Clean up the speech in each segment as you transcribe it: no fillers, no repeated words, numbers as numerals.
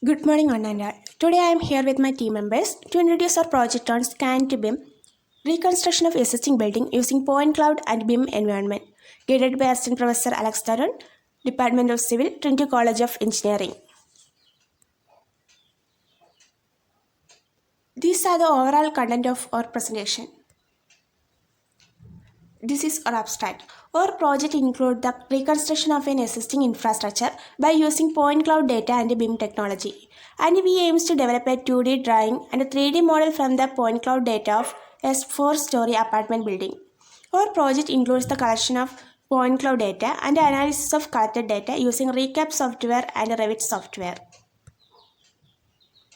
Good morning, Ananda. Today I am here with my team members to introduce our project on Scan to BIM, reconstruction of existing building using point cloud and BIM environment, guided by Assistant Professor Alex Tarun, Department of Civil, Trinity College of Engineering. These are the overall content of our presentation. This is our abstract. Our project includes the reconstruction of an existing infrastructure by using point cloud data and BIM technology. And we aims to develop a 2D drawing and a 3D model from the point cloud data of a 4-story apartment building. Our project includes the collection of point cloud data and analysis of collected data using Recap software and Revit software.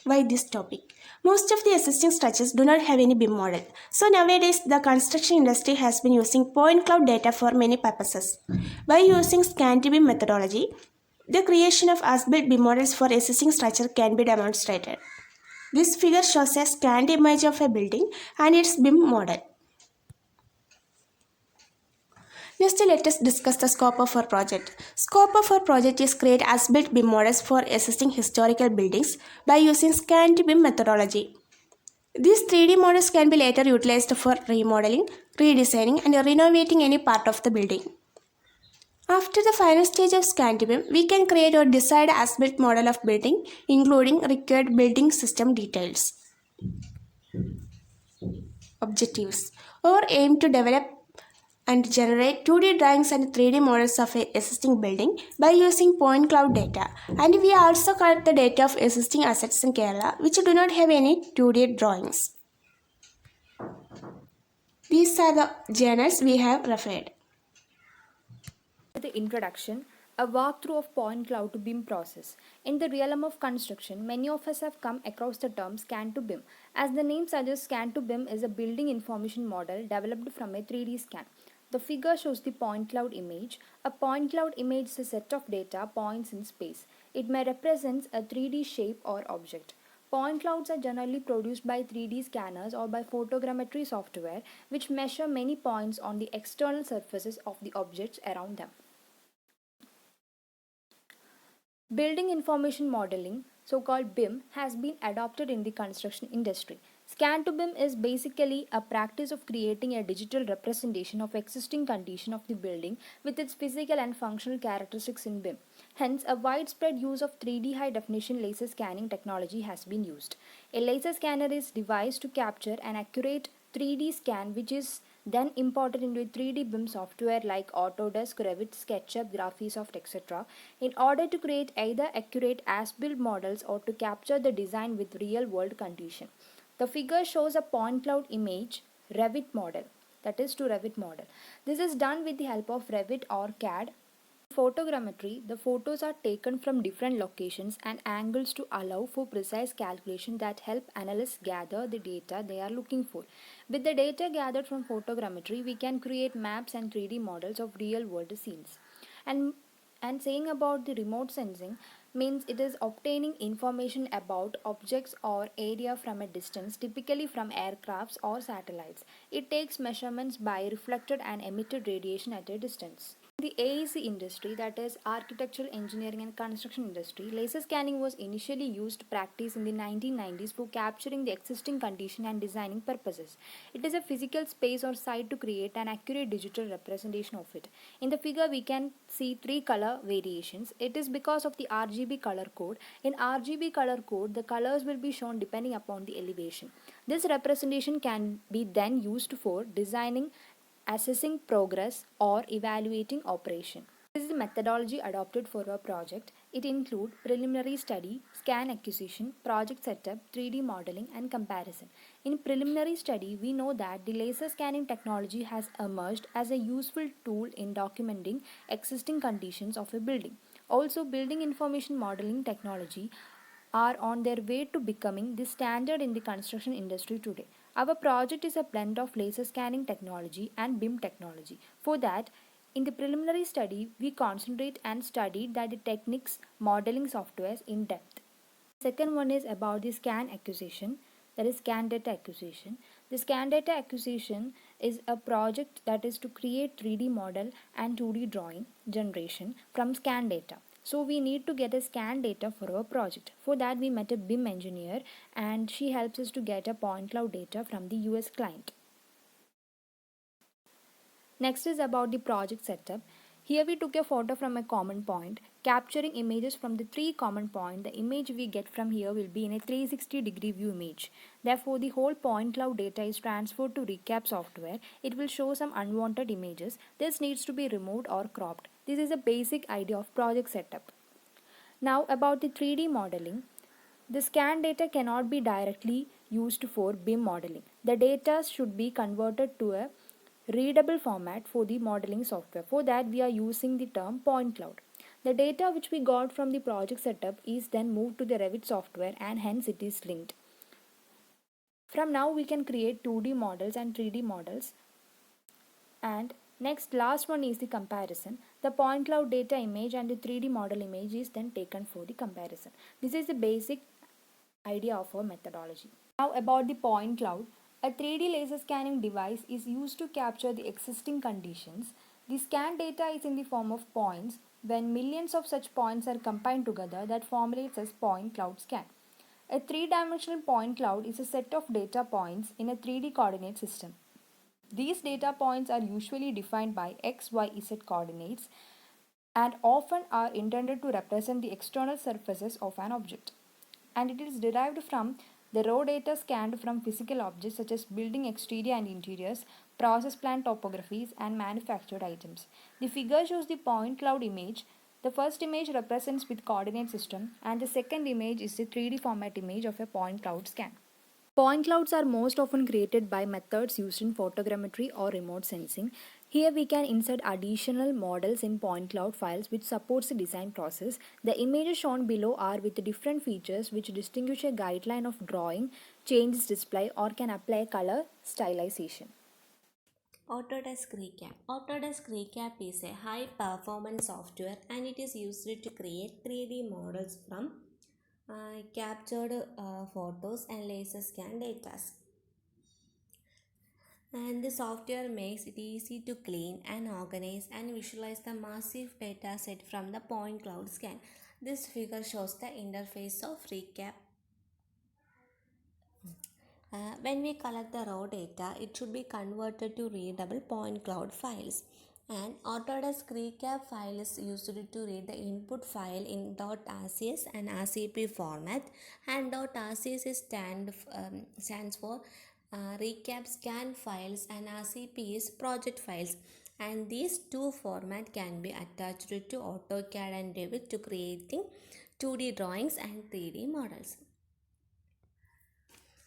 Why this topic? Most of the existing structures do not have any BIM model. So nowadays, the construction industry has been using point cloud data for many purposes. By using scan-to-BIM methodology, the creation of as-built BIM models for existing structure can be demonstrated. This figure shows a scanned image of a building and its BIM model. Next, let us discuss the scope of our project. Scope of our project is create as-built BIM models for existing historical buildings by using scan-to-BIM methodology. These 3D models can be later utilized for remodeling, redesigning, and renovating any part of the building. After the final stage of scan-to-BIM, we can create or decide as-built model of building, including required building system details. Objectives. Our aim to develop and generate 2D drawings and 3D models of an existing building by using point cloud data. And we also collect the data of existing assets in Kerala which do not have any 2D drawings. These are the journals we have referred. The introduction, a walkthrough of point cloud to BIM process. In the realm of construction, many of us have come across the term scan to BIM. As the name suggests, scan to BIM is a building information model developed from a 3D scan. The figure shows the point cloud image. A point cloud image is a set of data points in space. It may represent a 3D shape or object. Point clouds are generally produced by 3D scanners or by photogrammetry software, which measure many points on the external surfaces of the objects around them. Building information modeling, so called BIM, has been adopted in the construction industry. Scan to BIM is basically a practice of creating a digital representation of existing condition of the building with its physical and functional characteristics in BIM. Hence, a widespread use of 3D high definition laser scanning technology has been used. A laser scanner is devised to capture an accurate 3D scan which is then imported into 3D BIM software like Autodesk, Revit, SketchUp, Graphisoft, etc. in order to create either accurate as-built models or to capture the design with real-world condition. The figure shows a point cloud image Revit model, that is to Revit model. This is done with the help of Revit or CAD. Photogrammetry, the photos are taken from different locations and angles to allow for precise calculation that help analysts gather the data they are looking for. With the data gathered from photogrammetry, we can create maps and 3D models of real world scenes. And and saying about the remote sensing means it is obtaining information about objects or area from a distance, typically from aircrafts or satellites. It takes measurements by reflected and emitted radiation at a distance. In the AEC industry, that is architectural engineering and construction industry, laser scanning was initially used to practice in the 1990s for capturing the existing condition and designing purposes. It is a physical space or site to create an accurate digital representation of it. In the figure, we can see three color variations. It is because of the RGB color code. In RGB color code, the colors will be shown depending upon the elevation. This representation can be then used for designing, assessing progress, or evaluating operation. This is the methodology adopted for our project. It includes preliminary study, scan acquisition, project setup, 3D modeling, and comparison. In preliminary study, we know that the laser scanning technology has emerged as a useful tool in documenting existing conditions of a building. Also, building information modeling technology are on their way to becoming the standard in the construction industry today. Our project is a blend of laser scanning technology and BIM technology. For that, in the preliminary study, we concentrate and studied that the techniques modeling softwares in depth. Second one is about the scan acquisition, that is scan data acquisition. The scan data acquisition is a project that is to create 3D model and 2D drawing generation from scan data. So we need to get a scan data for our project. For that we met a BIM engineer and she helps us to get a point cloud data from the US client. Next is about the project setup. Here we took a photo from a common point, capturing images from the three common points. The image we get from here will be in a 360-degree view image. Therefore, the whole point cloud data is transferred to recap software. It will show some unwanted images. This needs to be removed or cropped. This is a basic idea of project setup. Now about the 3D modeling. The scan data cannot be directly used for BIM modeling. The data should be converted to a readable format for the modeling software. For that, we are using the term point cloud. The data which we got from the project setup is then moved to the Revit software and hence it is linked. From now, we can create 2D models and 3D models. And next, last one is the comparison. The point cloud data image and the 3D model image is then taken for the comparison. This is the basic idea of our methodology. Now about the point cloud. A 3D laser scanning device is used to capture the existing conditions. The scan data is in the form of points. When millions of such points are combined together, that formulates as point cloud scan. A three-dimensional point cloud is a set of data points in a 3D coordinate system. These data points are usually defined by x, y, z coordinates and often are intended to represent the external surfaces of an object. And it is derived from the raw data scanned from physical objects such as building exterior and interiors, process plant topographies, and manufactured items. The figure shows the point cloud image. The first image represents with coordinate system, and the second image is the 3D format image of a point cloud scan. Point clouds are most often created by methods used in photogrammetry or remote sensing. Here we can insert additional models in point cloud files which supports the design process. The images shown below are with different features which distinguish a guideline of drawing, changes display or can apply color stylization. Autodesk Recap. Autodesk Recap is a high performance software and it is used to create 3D models from captured photos and laser scan data. And the software makes it easy to clean and organize and visualize the massive data set from the point cloud scan. This figure shows the interface of Recap. When we collect the raw data, it should be converted to readable point cloud files. And Autodesk Recap file is used to read the input file in .rcs and RCP format, and .rcs stands for Recap Scan Files and RCP is Project Files. And these two formats can be attached to AutoCAD and Revit to creating 2D drawings and 3D models.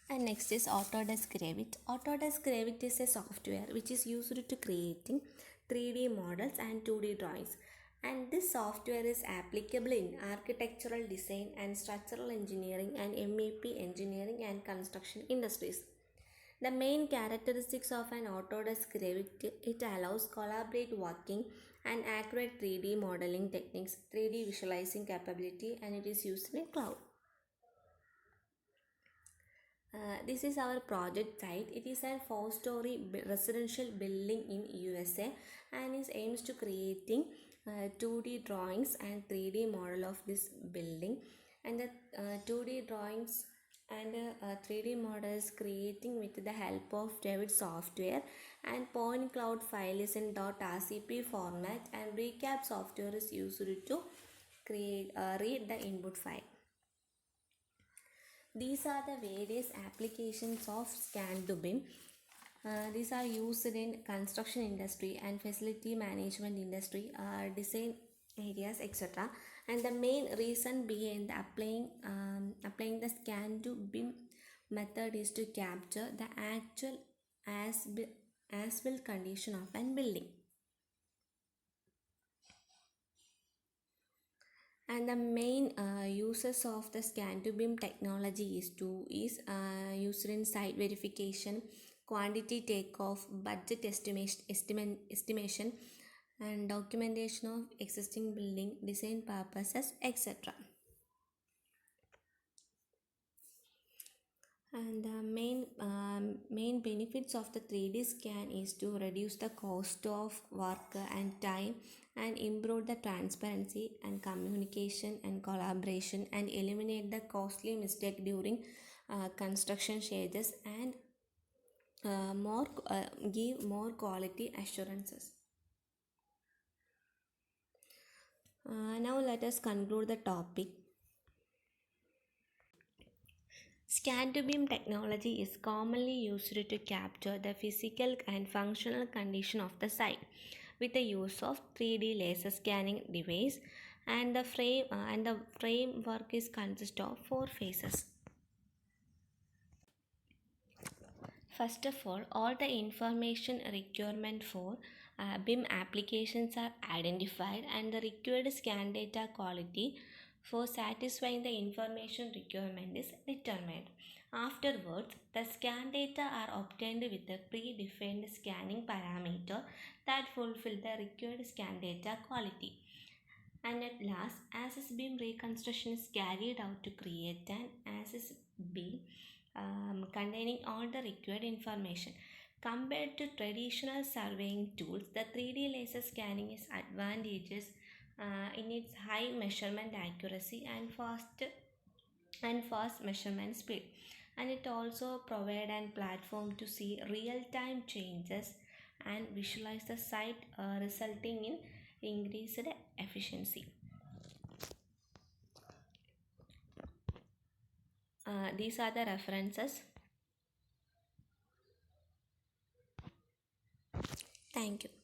And next is Autodesk Revit. Autodesk Revit is a software which is used to creating 3D models and 2D drawings. And this software is applicable in architectural design and structural engineering and MEP engineering and construction industries. The main characteristics of an Autodesk Revit, it allows collaborative working and accurate 3D modeling techniques, 3D visualizing capability, and it is used in a cloud. This is our project site. It is a 4-story residential building in USA and is aims to creating 2D drawings and 3D model of this building, and the 2D drawings and 3D models creating with the help of Revit software, and point cloud file is in .rcp format, and recap software is used to create read the input file. These are the various applications of scan to BIM. These are used in construction industry and facility management industry, design areas, etc. And the main reason behind applying the scan to BIM method is to capture the actual as-built condition of an building. And the main uses of the scan to BIM technology is used in site verification, quantity takeoff, budget estimation, and documentation of existing building design purposes, etc. And the main benefits of the 3D scan is to reduce the cost of work and time, and improve the transparency and communication and collaboration, and eliminate the costly mistake during construction stages, and give more quality assurances. Now let us conclude the topic. Scan-to-beam technology is commonly used to capture the physical and functional condition of the site with the use of 3D laser scanning device, and the framework is consist of four phases. First of all the information requirement for BIM applications are identified, and the required scan data quality for satisfying the information requirement is determined. Afterwards, the scan data are obtained with a predefined scanning parameter that fulfill the required scan data quality. And at last, access beam reconstruction is carried out to create an access beam containing all the required information. Compared to traditional surveying tools, the 3D laser scanning is advantageous in its high measurement accuracy and fast measurement speed. And it also provides a platform to see real-time changes and visualize the site, resulting in increased efficiency. These are the references. Thank you.